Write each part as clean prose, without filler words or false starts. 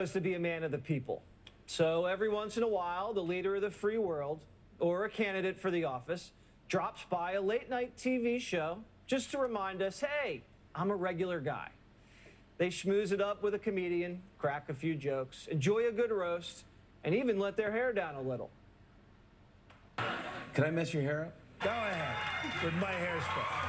To be a man of the people. So every once in a while, the leader of the free world or a candidate for the office drops by a late night TV show just to remind us, hey, I'm a regular guy. They schmooze it up with a comedian, crack a few jokes, enjoy a good roast, and even let their hair down a little. Can I mess your hair up? Go ahead with my hairspray.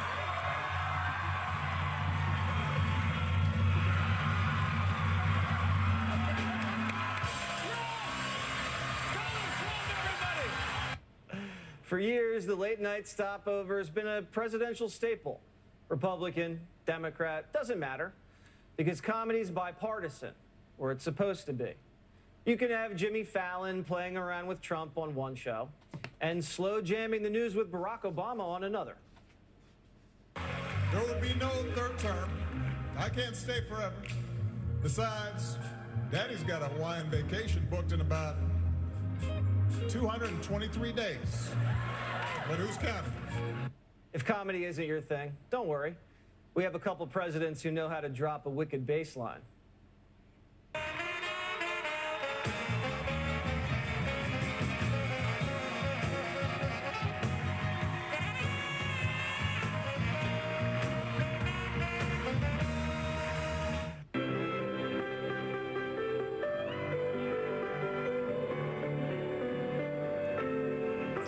For years, the late night stopover has been a presidential staple. Republican, Democrat, doesn't matter, because comedy's bipartisan, or it's supposed to be. You can have Jimmy Fallon playing around with Trump on one show and slow jamming the news with Barack Obama on another. There will be no third term. I can't stay forever. Besides, Daddy's got a Hawaiian vacation booked in about 223 days. But who's counting? If comedy isn't your thing, don't worry. We have a couple presidents who know how to drop a wicked baseline.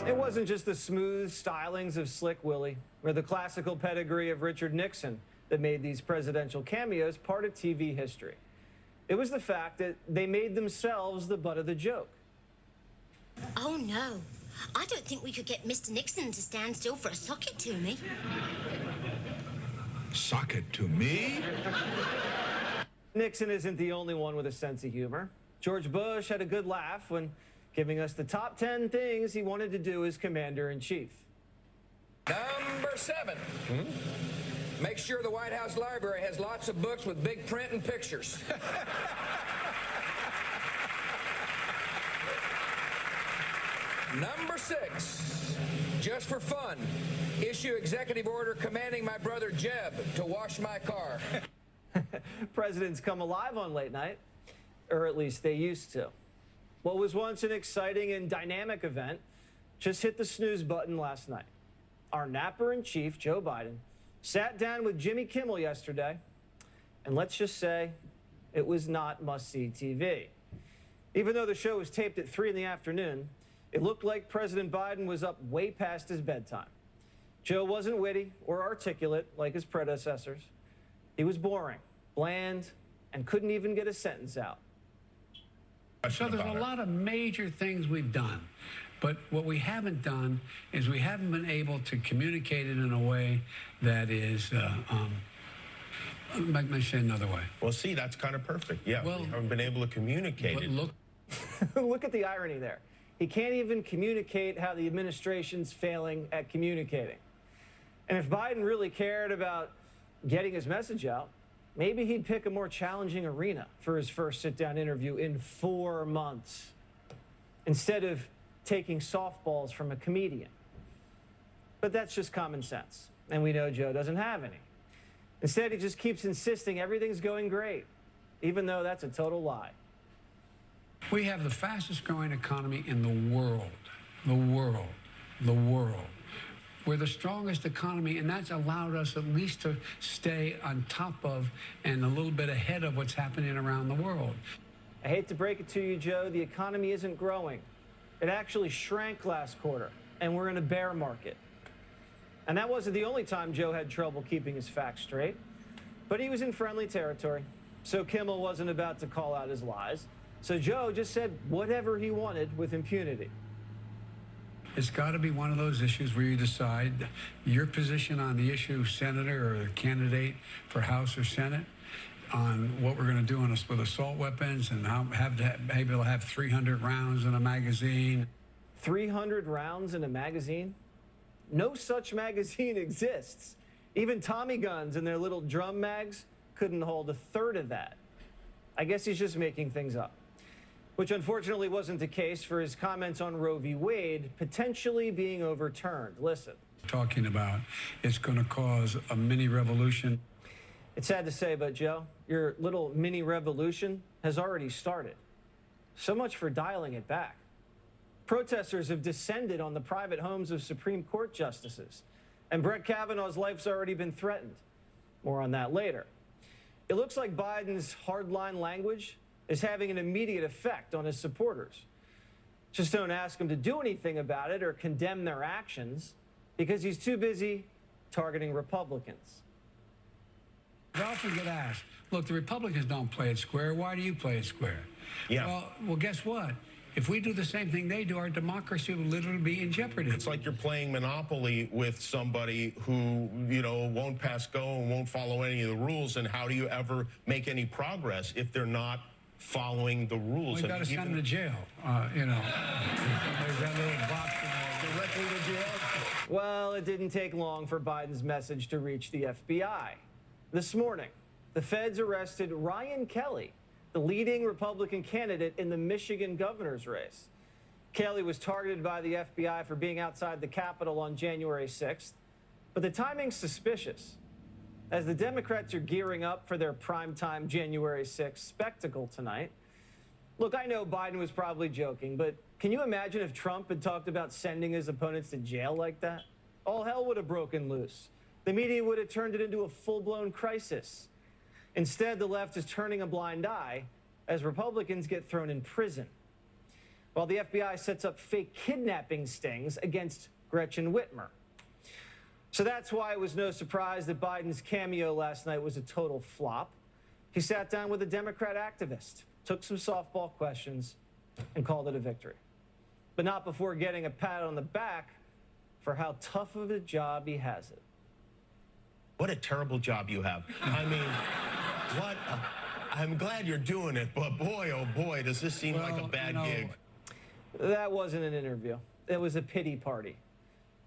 It wasn't just the smooth stylings of Slick Willie or the classical pedigree of Richard Nixon that made these presidential cameos part of TV history. It was the fact that they made themselves the butt of the joke. Oh, no. I don't think we could get Mr. Nixon to stand still for a socket to me. Socket to me? Nixon isn't the only one with a sense of humor. George Bush had a good laugh when giving us the top 10 things he wanted to do as commander-in-chief. Number 7. Make sure the White House library has lots of books with big print and pictures. Number 6. Just for fun, issue executive order commanding my brother Jeb to wash my car. Presidents come alive on late night, or at least they used to. What was once an exciting and dynamic event just hit the snooze button last night. Our napper-in-chief, Joe Biden, sat down with Jimmy Kimmel yesterday, and let's just say it was not must-see TV. Even though the show was taped at 3 in the afternoon, it looked like President Biden was up way past his bedtime. Joe wasn't witty or articulate like his predecessors. He was boring, bland, and couldn't even get a sentence out. So there's a lot of major things we've done, but what we haven't done is we haven't been able to communicate it in a way that is, let me say another way. Well, see, that's kind of perfect. Yeah, Well, we haven't been able to communicate it. Look, Look at the irony there. He can't even communicate how the administration's failing at communicating. And if Biden really cared about getting his message out, maybe he'd pick a more challenging arena for his first sit-down interview in 4 months, instead of taking softballs from a comedian. But that's just common sense, and we know Joe doesn't have any. Instead, he just keeps insisting everything's going great, even though that's a total lie. we have the fastest growing economy in the world. The world. The world. We're the strongest economy, and that's allowed us at least to stay on top of and a little bit ahead of what's happening around the world. I hate to break it to you, Joe, the economy isn't growing. It actually shrank last quarter, and we're in a bear market. And that wasn't the only time Joe had trouble keeping his facts straight, but he was in friendly territory, so Kimmel wasn't about to call out his lies. So Joe just said whatever he wanted with impunity. It's got to be one of those issues where you decide your position on the issue, senator or candidate for House or Senate, on what we're going to do on us with assault weapons and how maybe they'll have 300 rounds in a magazine. 300 rounds in a magazine? No such magazine exists. Even Tommy guns and their little drum mags couldn't hold a third of that. I guess he's just making things up. Which unfortunately wasn't the case for his comments on Roe v. Wade potentially being overturned. Listen. Talking about it's going to cause a mini revolution. It's sad to say, but Joe, your little mini revolution has already started. So much for dialing it back. Protesters have descended on the private homes of Supreme Court justices, and Brett Kavanaugh's life's already been threatened. More on that later. It looks like Biden's hardline language is having an immediate effect on his supporters. Just don't ask him to do anything about it or condemn their actions because he's too busy targeting Republicans. I often get asked, look, the Republicans don't play it square. Why do you play it square? Yeah. Well, guess what? If we do the same thing they do, our democracy will literally be in jeopardy. It's like you're playing Monopoly with somebody who, won't pass go and won't follow any of the rules. And how do you ever make any progress if they're not following the rules? We've got to send them to jail, There's that little box directly to jail. Well, it didn't take long for Biden's message to reach the FBI. This morning, the feds arrested Ryan Kelly, the leading Republican candidate in the Michigan governor's race. Kelly was targeted by the FBI for being outside the Capitol on January 6th, but the timing's suspicious. As the Democrats are gearing up for their primetime January 6th spectacle tonight. Look, I know Biden was probably joking, but can you imagine if Trump had talked about sending his opponents to jail like that? All hell would have broken loose. The media would have turned it into a full-blown crisis. Instead, the left is turning a blind eye as Republicans get thrown in prison, while the FBI sets up fake kidnapping stings against Gretchen Whitmer. So that's why it was no surprise that Biden's cameo last night was a total flop. He sat down with a Democrat activist, took some softball questions, and called it a victory. But not before getting a pat on the back for how tough of a job he has it. What a terrible job you have. I mean, I'm glad you're doing it, but boy, oh boy, does this seem like a bad gig. That wasn't an interview. It was a pity party.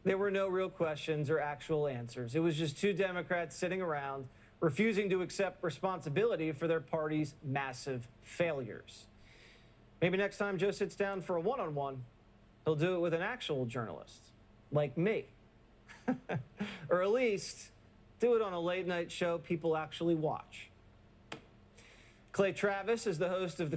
There were no real questions or actual answers. It was just two Democrats sitting around, refusing to accept responsibility for their party's massive failures. Maybe next time Joe sits down for a one-on-one, he'll do it with an actual journalist, like me. Or at least do it on a late-night show people actually watch. Clay Travis is the host of the